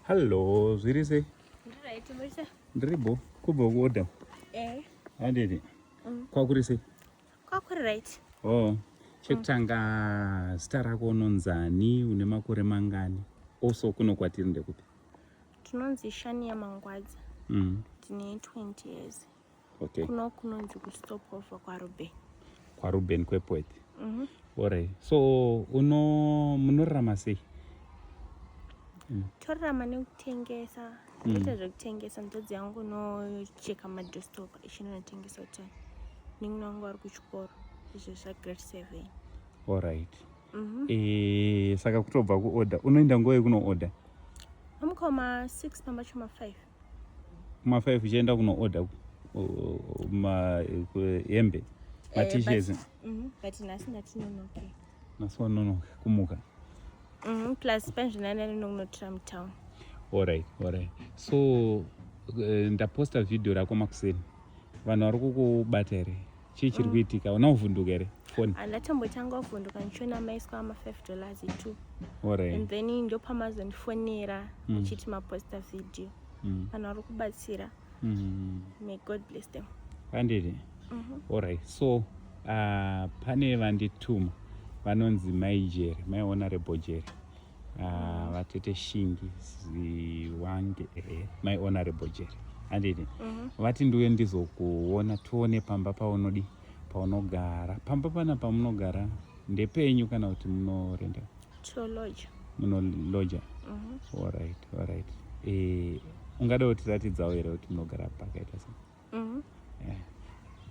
Hello, zviri sei? Right, Marisa. Ndiripo kubva kuoda. Handiti. Kwakuri sei? Kwakuri right. Oh, chekutanga zita rako unonzani, une makore mangani? Also kuno kwatiri ndekupi? Tinonzi Shania mangwadza. Tine 20 years. Okay. Kuno kunonzi kustop over kwaRuben. KwaRuben kwepwet. Alright. So munorarama sei? Torarama nekutengesa. Ndoita zvekutengesa ndodzi yangu nocheka madhositopa ichinotengesa utano. Ningi wangu ari kuchikoro. Izvo zvagrade 7. Alright. Saka kutobva kuorder. Unoenda nguva yekuno order? Nomuka ma6 pambachoma 5. Ma5 uchienda kuno order hembe t-shirts. But nhasi ndatinonoke. Nhasi wanonoka kumuka. Plus panzvinana ninokunotora mutown. Alright. So ndaposta video rako makuseni. Vanhu vari kukubata here? Chii chiri kuitika? Una kuvhunduka here? Phone. Andatambotanga kuvhunduka ndichiona maiswa $5 too. Alright. And then ndopamazondifonera uchiti maposta video. Vanhu vari kubatsira. May God bless them. Handiti? Alright. So pane vandituma vanonzi maijeri, mai honorable Jerry. Vatete Shingi Ziwange, my honorable Jerry. Handiti? Vati ndiuye ndizokuona tuone pamba paunogara. Pamba pana pamunogara ndepenyu kana kuti munorenda? Toloja. Munoloja? Alright. Ungada kutiratidzawo here kuti munogara pakaita sei?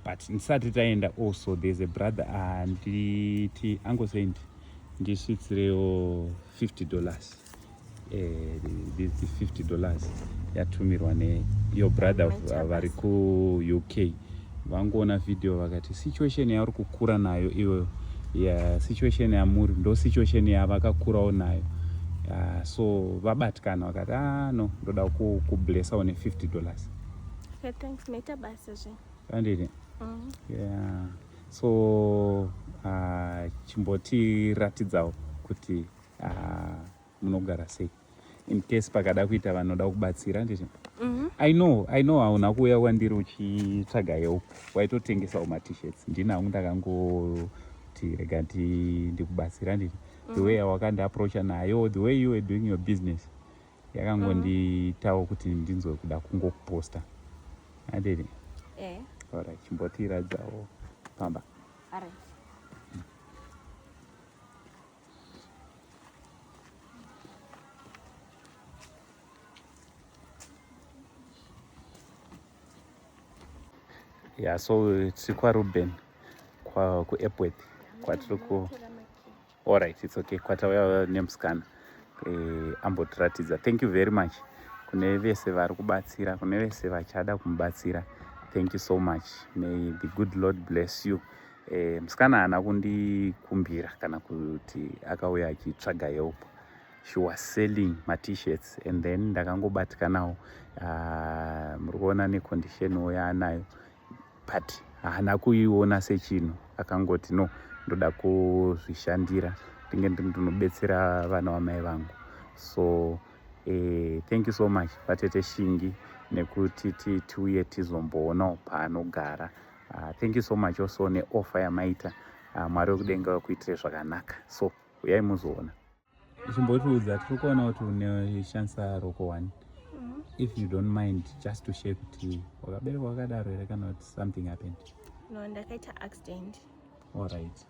But ndisati taenda also there's a brother anditi angosendi ndisvitsirewo $50. These $50 yatumirwa your brother vari kuUK. Vangoona video vakati situation yauri kukura nayo iwe situation yamuri ndo situation yavakakurawo nayo. So vabatikana vakati no ndoda kublessawo $50. Okay, thanks. Meta basa zve. Handiti? Yeah. So chimbotiratidzawo kuti munogara sei in case pakada kuita vanoda kubatsira. Nditi? I know hauna kuuya kwandiri uchitsvaga help, waitotengesawo t-shirts. Ndinangu ndakangoti rega ndikubatsira. Nditi? The way wakandiapproacha nayo, the way you were doing your business yakangonditawo kuti ndinzwe kuda kungokuposta. Handiti? Alright, chimbotiradzawo pamba. Alright. Yeah, so tiri kwaRuben kuAirport kwatiri ku. Alright, it's okay. Kwatauya nemusikana ambotiratidza. Thank you very much kune vese vari kubatsira, kune vese vachada kumubatsira. Thank you so much. May the good Lord bless you. Musikana haana kundikumbira kana kuti akauya achitsvaga help. She was selling t-shirts and then ndakangobatikanawo. Muri kuona necondition yaanayo, but haana kuiona sechinhu. Akangoti no, ndoda kuzvishandira ndinge ndinobetsera vana vamai vangu. So thank you so much vatete Shingi nekuti tiuye tizomboonawo paanogara. Thank you so much also neoffer yamaita. Mwari wekudenga wakuitire zvakanaka. So uyai muzoona. Chimbotiudza tiri kuona kuti unoshandisa ruoko 1. If you don't mind just to share kuti wakaberekwa wakadaro here kana kuti something happened? No, ndakaita accident. Alright.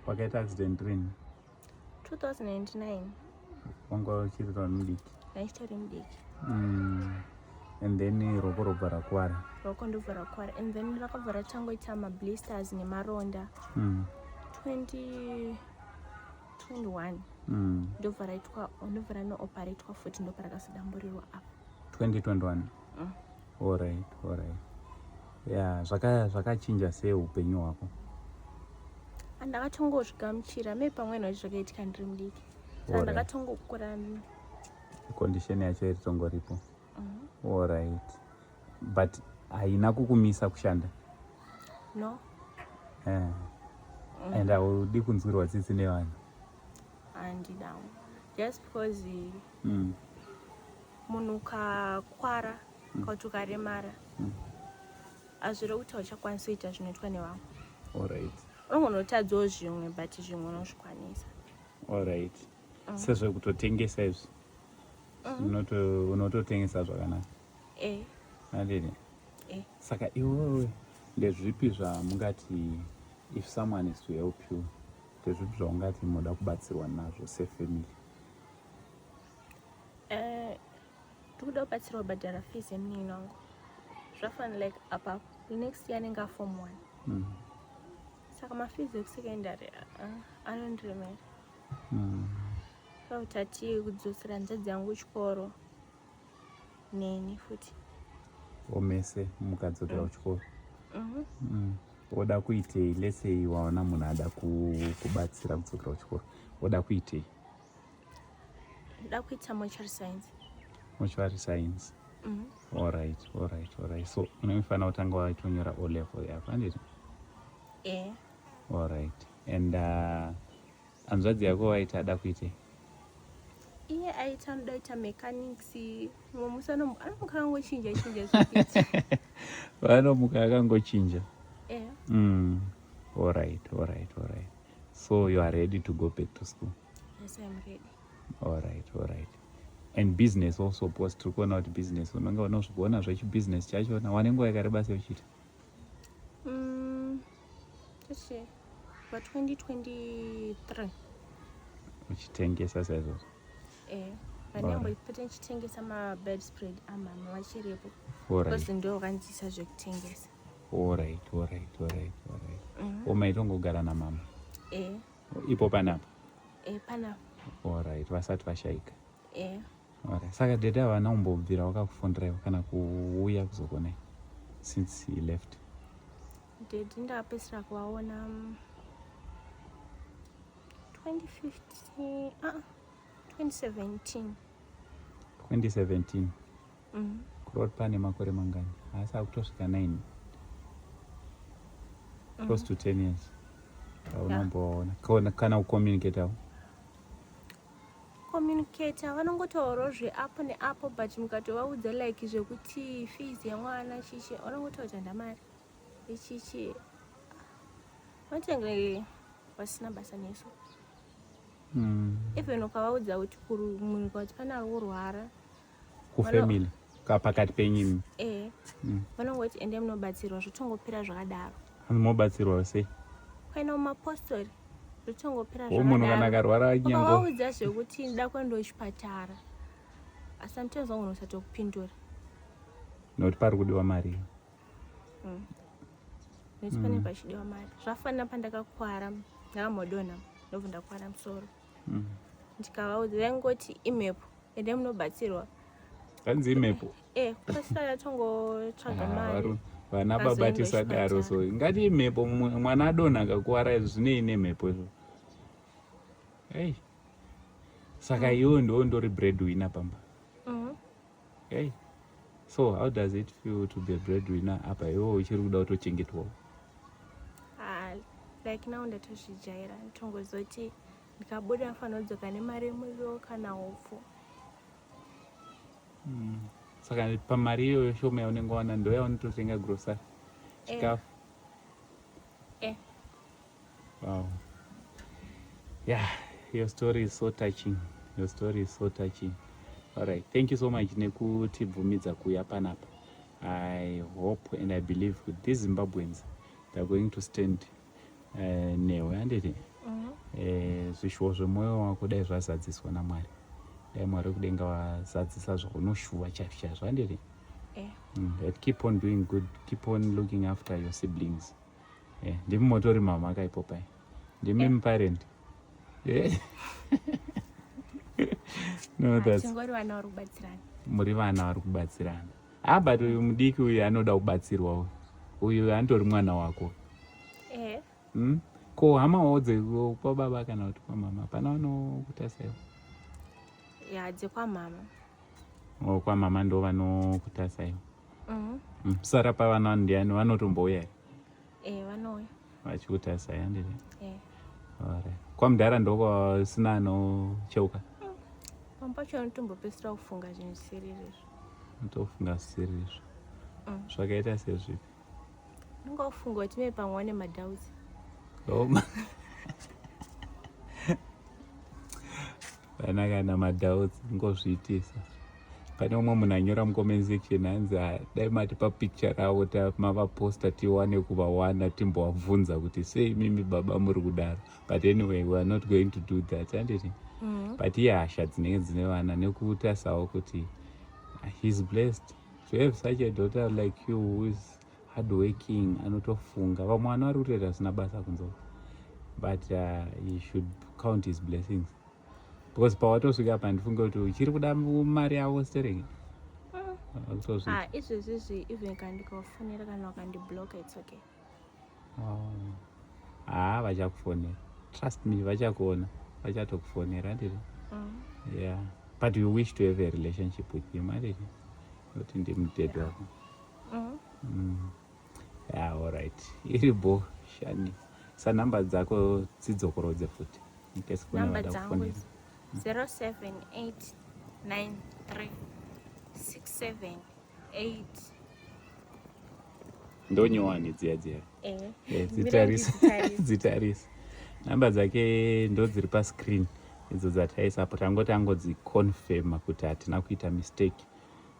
Wakaita accident rini? 2009. Wanga uchiri mudiki? Ndaichiri mudiki. And then ruoko robva rakuwara? Ruoko ndobva rakuwara. And then rakabva ratangoita mablisters nemaronda. 2021. Ndobva ranoperatwa futi ndobva rakazodamburirwa apa. 2021? Alright. Yeah, zvakachinja sei upenyu hwako? Ndakatongozvigamuchira, maybe pamweni wacho zvakaitika ndiri mudiki. Saka ndakatongokura. Condition yacho iritongoripo. Alright. But haina kukumisa kushanda? No. And haudi kunzwirwa tsitsi nevanhu? Handidawo. Just because munhu ukakwara kuti ukaremara hazviri kuti hauchakwanisi kuita zvinoitwa nevamwe. Alright. Unongonotadzawo zvimwe but zvimwe unozvikwanisa. Alright. Sezvo kutotengesa izvi unototengesa zvakanaka. Handini? Saka iwewe ndezvipi zvamungati, if someone is to help you, ndezvipi zvaungati munoda kubatsirwa nazvo sefamily? Ndikuda kubatsirwa kubhadhara fees yemunini wangu. Zvafanira like apa next year anenge aform 1. Saka mafees ekusekondari anondiremera. Kautati kudzosera nzadzi yangu chikoro neni futi. Omese mukadzokera kuchikoro. Woda kuitei? Let's say waona munhu ada kubatsira kudzokera kuchikoro, woda kuitei? Ndoda kuita mortuary science. Mortuary science. Alright. So unofanira kutanga waitonyora O level yako, handiti? Alright. And hanzvadzi yako waita ada kuitei? Iye aita anoda kuita mechanics. Mumwe musi anomuka akangochinja zvekuita. Vanomuka akangochinja. Alright. So you are ready to go back to school? Yes, I am ready. Alright. And business also, because tiri kuona kuti business unonga unozvikuona zvechibusiness chachona wanenguva yakareba sei uchiita? Pa 2023 uchitengesa saizvozvo? Ndanyamboipota ndichitengesa mabedspread amama vachiripo, because ndo vakandzidzisa zvekutengesa. Alright. Umaitongogara namama? Ipo panapa? Panapa. Alright, vasati vashaika? Alright. Saka dede havana kumbobvira wakakufundirawo kana kuuya kuzokonai since he left? Dede ndakapedzisira kuvaona 2017. 2017? Kuroti pane makore mangani? Haasi akutosvika 9? Close to 10 years. Unomboona kana kucommunicatawo? Communicata vanongotaurawo zveapo neapo, but mukatovaudza like zvekuti fees yemwana chichi vanongotaura kuti handamari ichichi, vanotenge vasina basa nesu. Even ukavaudza kuti munhu kuti pane ari kurwara kufamily pakati penyimi, vanongoti ende munobatsirwa, zvotongopera zvakadaro. Munobatsirwa sei? Kuenda mumapostori zvotongopera munhu kana akarwara nyango ukavaudza zvekuti ndida kuenda kuchipatara, asi sometimes vanogona kusatokupindura nokuti pari kudiwa mari. nekuti pane pachidiwa mari. Zvafanira pandakakwara ndakamodonha ndobva ndakwara musoro, ndikavaudza vaingoti imhepo ende munobatsirwa. Hanzi imhepo? Kwasara tongotsvaga mari. Vana babatisadaro, so ngati imhepo mwana adonha akakuwara izvi zvinei nemhepo izvo? Hey. Saka iwe ndori breadwinner pamba? Hey. So how does it feel to be a breadwinner apa iwe uchiri kuda kutochengetwawo? Like now ndatozvijaira, nditongozoti ndikabuda ndinofanira kudzoka nemari yemuriwo kana upfu. Saka pamari iyoyo shoma yaunenge wana ndo yaunototenga grocery, chikafu? Wow. Yeah, your story is so touching. Alright, thank you so much nekutibvumidza kuuya panapa. I hope and I believe with these Zimbabweans they're going to stand newe, handiti? Zvishuwo zvemwoyo wako dai zvazadziswa naMwari, dai Mwari kudenga wazadzisa zvaunoshuva chaizvo, handiti? Keep on doing good, keep on looking after your siblings. Ndimi motori mama akaipo pai, ndimi parent. No, that's muri vana vari kubatsirana. But uyu mudiki uyu anoda kubatsirwa, uyu andori mwana wako. Ko hama wodze kwa baba kana kuti kwa mama pana vanokutasawo? Dzekwamama. Kwa mama ndo vanokutasawo? Sara pavana ndiani vanotombouya? Vanouya vachikutasai, handiti? Kwa mudhara ndoko sina anocheuka? pamwe pacho anotombopedzisira kufunga zvinhu zvisiri izvo. Unotofunga zvisiri izvo. Zvakaita sezvipi? Unenge wafunga kuti maybe pamwe wane madhauti. Vana kana madhauti ngozviitisa. Pane umwe munhu anyora mucomment section anzi dai matipa picture ravo mavaposta tiwane kuvawana timbovabvunza kuti sei mimi baba muri kudaro. But anyway, we are not going to do that, handiti? But iye hasha dzinenge dzine vana nekutasawo kuti he's blessed to have such a daughter like you who is hardworking, anotofunga. Vamwe vana vari kutoita zvisina basa kunzo. But he should count his blessings. Because pawatosvika apa ndifunge kuti uchiri kuda mari yavo stereke. Izvezvizvi even kandikakufonera kana wakandibloka it's okay. Vachakufonera. Trust me, vachakuona. Vachatokufonera, handiti? Yeah. But you wish to have a relationship with him, handiti? Not in the mudedi wako. Yeah, all right. Iribo, Shani. Sa namba dzako dzidzokorodze futi. Namba dzangu 0789367 ndonyowani dziya dzitarisa. Namba dzake ndo dziri pascreen idzo dzataisapo, tangodziconfirma kuti hatina kuita mistake.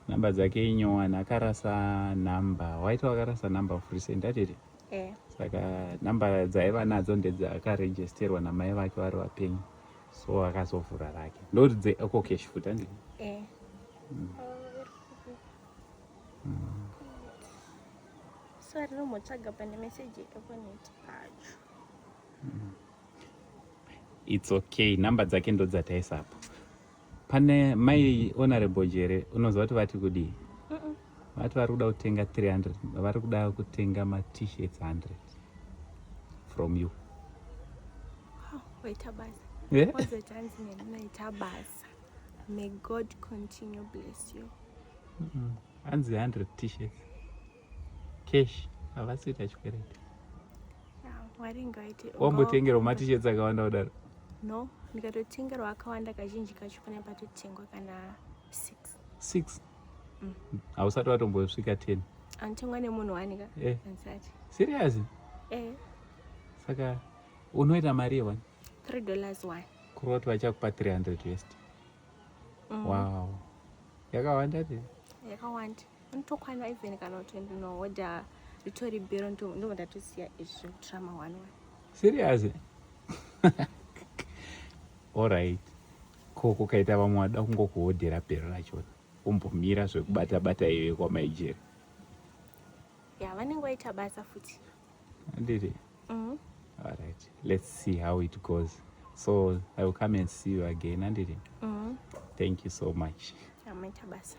Namba dzake inyowani. Akarasa namba, waita wakarasa namba of recent, hatiti? Saka namba dzaiva nadzo ndedzakaregisterwa namai vake vari vapenyu, so akazovhura rake. Ndoti dzeeco cash futi, handiti? So rinomotsvaga pane meseji econet pacho. It's okay. Namba dzake ndo dzataisapo. Pane mai honorable Jere, unoziva kuti vati kudii? Vati vari kuda kutenga 300, vari kuda kutenga ma-t-shirts 100 from you. Waita basa. Wazotanzi naita basa. May God continue bless you. Hanzi 100 t-shirts. Cash. Havasita chikwereti. Waringaiti. Wambotengera ma-t-shirts akawanda kudaro? No, ndikatotengerwa akawanda kazhinji kacho pane patotengwa kana 6. Hausati watombosvika 10? Anotengwa nemunhu wanika. Ansati. Serious? Saka unoita mari yewani? $3 one. Kurova kuti vachakupa 300 west. Wow. Yakawanda te? Yakawanda. Unotokwana even kana kuti ndinohodha ritori bhero ndodatosiya izvo trama 1. Serious? Alright. Koko kaita vamwe vada kungokuhodhera bhero rachona. Umbomira zvekubata iwe kwamaijeri. Yeah, vanenge vaita basa futi. Handiti? Alright. Let's see how it goes. So I will come and see you again, handiti? Thank you so much. Amaita basa.